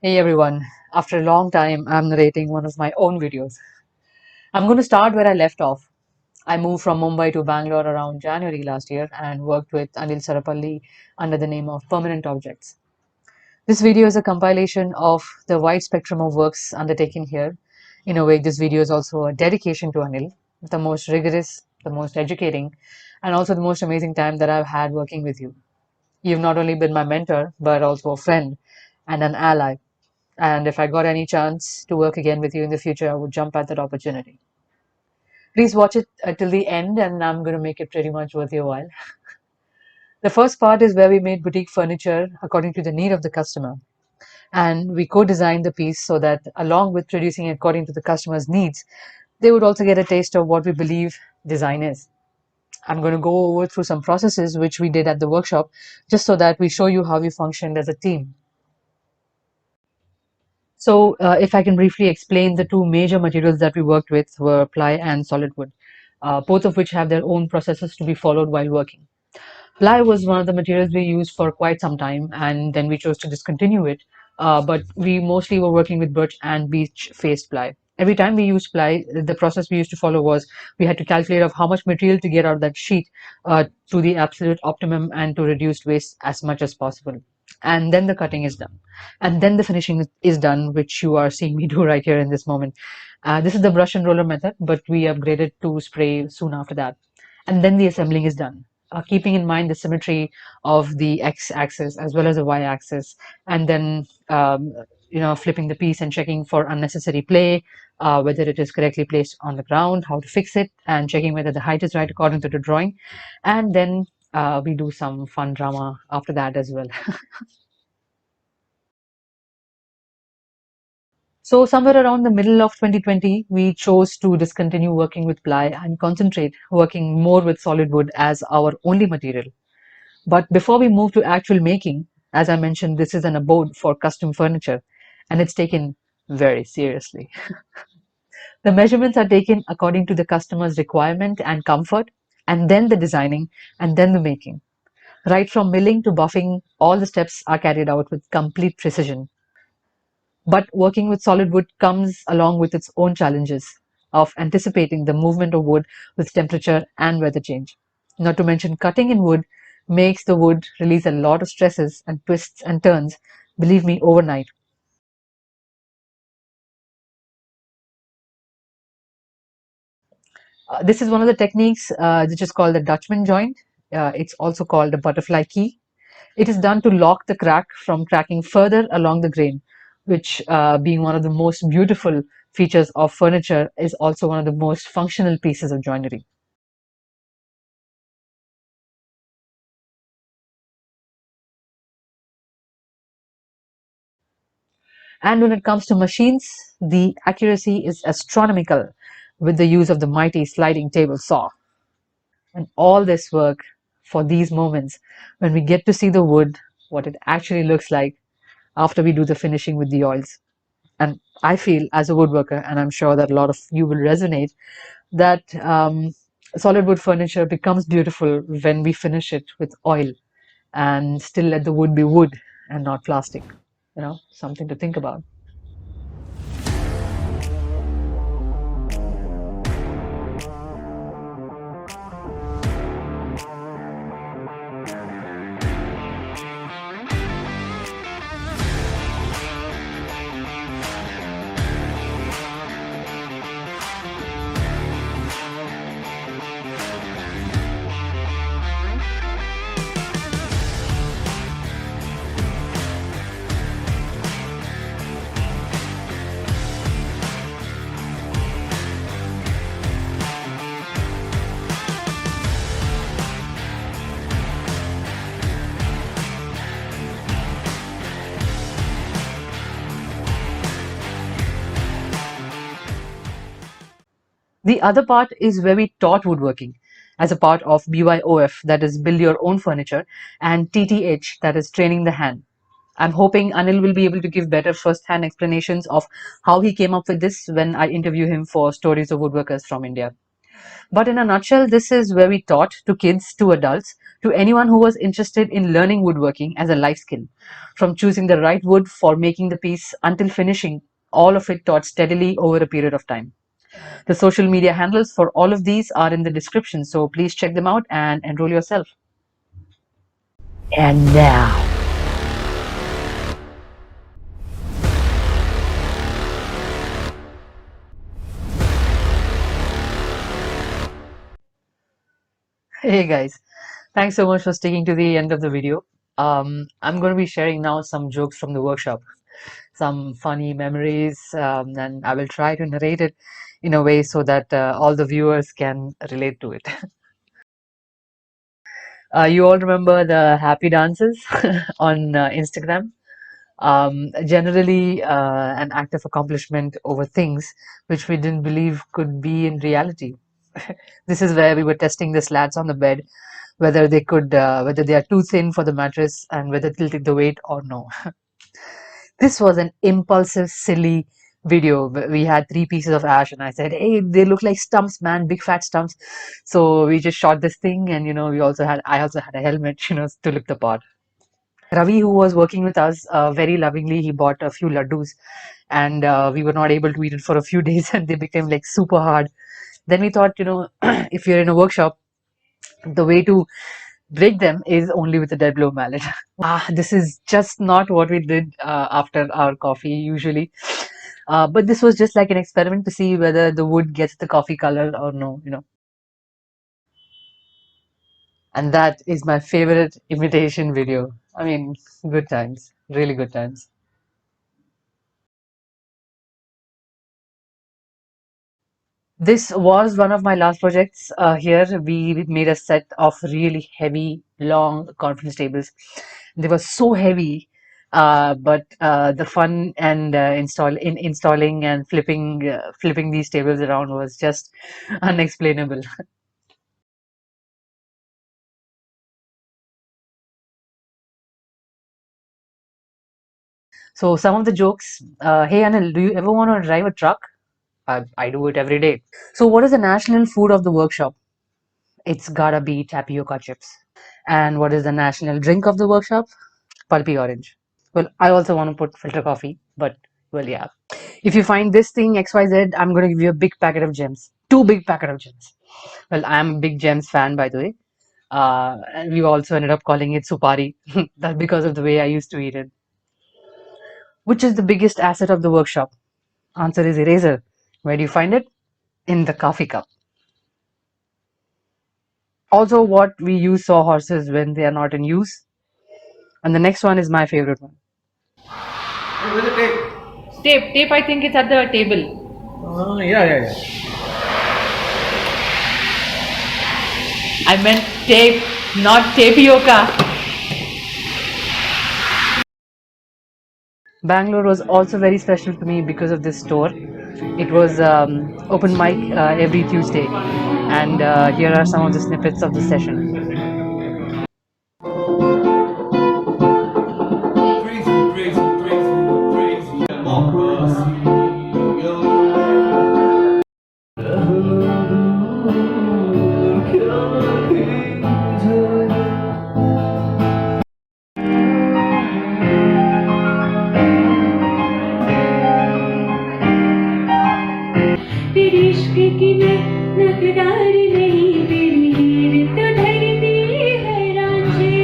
Hey everyone, after a long time, I'm narrating one of my own videos. I'm going to start where I left off. I moved from Mumbai to Bangalore around January last year and worked with Anil Sarapalli under the name of Permanent Objects. This video is a compilation of the wide spectrum of works undertaken here. In a way, this video is also a dedication to Anil, the most rigorous, the most educating, and also the most amazing time that I've had working with you. You've not only been my mentor, but also a friend and an ally. And if I got any chance to work again with you in the future, I would jump at that opportunity. Please watch it till the end, and I'm going to make it pretty much worth your while. The first part is where we made boutique furniture according to the need of the customer. And we co designed the piece so that, along with producing according to the customer's needs, they would also get a taste of what we believe design is. I'm going to go over through some processes which we did at the workshop just so that we show you how we functioned as a team. So, if I can briefly explain, the two major materials that we worked with were ply and solid wood, both of which have their own processes to be followed while working. Ply was one of the materials we used for quite some time, and then we chose to discontinue it. But we mostly were working with birch and beech faced ply. Every time we used ply, the process we used to follow was we had to calculate of how much material to get out of that sheet to the absolute optimum and to reduce waste as much as possible. And then the cutting is done. And then the finishing is done, which you are seeing me do right here in this moment. This is the brush and roller method, but we upgraded to spray soon after that. And then the assembling is done, keeping in mind the symmetry of the x-axis as well as the y-axis, and then flipping the piece and checking for unnecessary play, whether it is correctly placed on the ground, how to fix it, and checking whether the height is right according to the drawing. And then we do some fun drama after that as well. So somewhere around the middle of 2020, we chose to discontinue working with ply and concentrate working more with solid wood as our only material. But before we move to actual making, as I mentioned, this is an abode for custom furniture, and it's taken very seriously. The measurements are taken according to the customer's requirement and comfort, and then the designing, and then the making. Right from milling to buffing, all the steps are carried out with complete precision. But working with solid wood comes along with its own challenges of anticipating the movement of wood with temperature and weather change. Not to mention, cutting in wood makes the wood release a lot of stresses and twists and turns, believe me, overnight. This is one of the techniques which is called the Dutchman joint. It's also called a butterfly key. It is done to lock the crack from cracking further along the grain, which, being one of the most beautiful features of furniture, is also one of the most functional pieces of joinery. And when it comes to machines, the accuracy is astronomical with the use of the mighty sliding table saw. And all this work for these moments when we get to see the wood, what it actually looks like after we do the finishing with the oils. And I feel, as a woodworker, and I'm sure that a lot of you will resonate, that solid wood furniture becomes beautiful when we finish it with oil and still let the wood be wood and not plastic. Something to think about. The other part is where we taught woodworking as a part of BYOF, that is Build Your Own Furniture, and TTH, that is Training the Hand. I'm hoping Anil will be able to give better first-hand explanations of how he came up with this when I interview him for Stories of Woodworkers from India. But in a nutshell, this is where we taught to kids, to adults, to anyone who was interested in learning woodworking as a life skill. From choosing the right wood for making the piece until finishing, all of it taught steadily over a period of time. The social media handles for all of these are in the description, so please check them out and enroll yourself. And now, hey guys, thanks so much for sticking to the end of the video. I'm going to be sharing now some jokes from the workshop, some funny memories, and I will try to narrate it in a way so that all the viewers can relate to it. You all remember the happy dances on Instagram? Generally, an act of accomplishment over things which we didn't believe could be in reality. This is where we were testing the slats on the bed, whether they are too thin for the mattress and whether they'll take the weight or no. This was an impulsive, silly video. We had three pieces of ash, and I said, "Hey, they look like stumps, man, big fat stumps." So we just shot this thing, and I also had a helmet, to look the part. Ravi, who was working with us, very lovingly, he bought a few laddus, and we were not able to eat it for a few days, and they became like super hard. Then we thought, if you're in a workshop, the way to break them is only with a dead blow mallet. This is just not what we did after our coffee usually. But this was just like an experiment to see whether the wood gets the coffee color or no. And that is my favorite imitation video. I mean, good times, really good times. This was one of my last projects. Here we made a set of really heavy, long conference tables. They were so heavy, but the fun and installing and flipping these tables around was just unexplainable. So some of the jokes. Hey Anil, do you ever want to drive a truck? I do it every day. So what is the national food of the workshop? It's gotta be tapioca chips. And what is the national drink of the workshop? Pulpy orange. Well, I also want to put filter coffee, but well, yeah. If you find this thing XYZ, I'm going to give you a big packet of gems. Two big packet of gems. Well, I'm a big gems fan, by the way. And we also ended up calling it supari. That's because of the way I used to eat it. Which is the biggest asset of the workshop? Answer is eraser. Where do you find it? In the coffee cup. Also, what we use sawhorses when they are not in use. And the next one is my favorite one. Where's the tape? Tape, I think it's at the table. Yeah. I meant tape, not tapioca. Bangalore was also very special to me because of this store. It was open mic every Tuesday, and here are some of the snippets of the session. Praise you, praise you, praise you, praise you. Democracy. तेरी इश्क की मैं नकरार नहीं तेरी हीर तो धरती है रांझे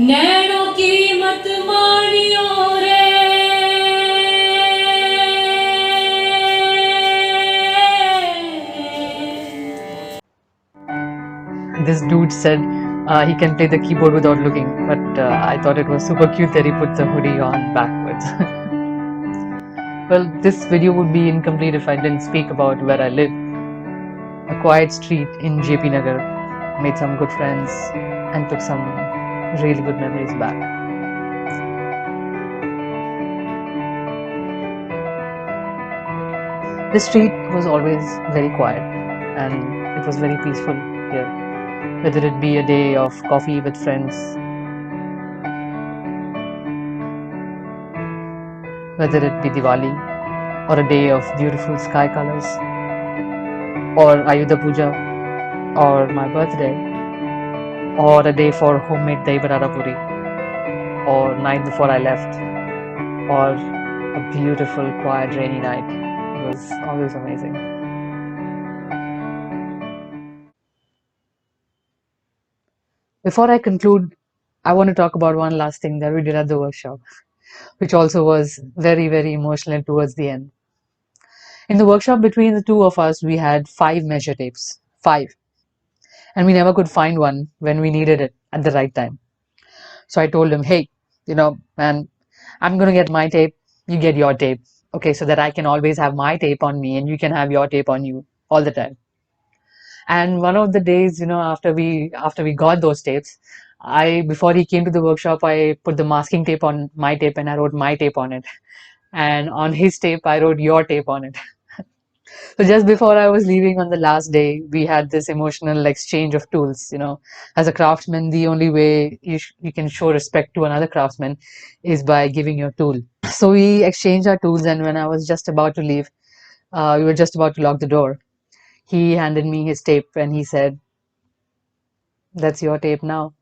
नैनों की मत मारियो रे This dude said he can play the keyboard without looking, but I thought it was super cute that he put the hoodie on backwards. Well, this video would be incomplete if I didn't speak about where I live. A quiet street in JP Nagar. Made some good friends and took some really good memories back. The street was always very quiet and it was very peaceful here. Whether it be a day of coffee with friends, whether it be Diwali or a day of beautiful sky colors. or Ayudha Puja, or my birthday, or a day for homemade dahi barara puri, or night before I left, or a beautiful, quiet, rainy night. It was always amazing. Before I conclude, I want to talk about one last thing that we did at the workshop, which also was very, very emotional towards the end. In the workshop between the two of us, we had 5 measure tapes. 5. And we never could find one when we needed it at the right time. So I told him, hey, man, I'm going to get my tape, you get your tape. Okay, so that I can always have my tape on me and you can have your tape on you all the time. And one of the days, after we got those tapes, I before he came to the workshop, I put the masking tape on my tape and I wrote my tape on it. And on his tape, I wrote your tape on it. So just before I was leaving on the last day, we had this emotional exchange of tools. As a craftsman, the only way you can show respect to another craftsman is by giving your tool. So we exchanged our tools, and when I was just about to leave, we were just about to lock the door. He handed me his tape and he said, "That's your tape now."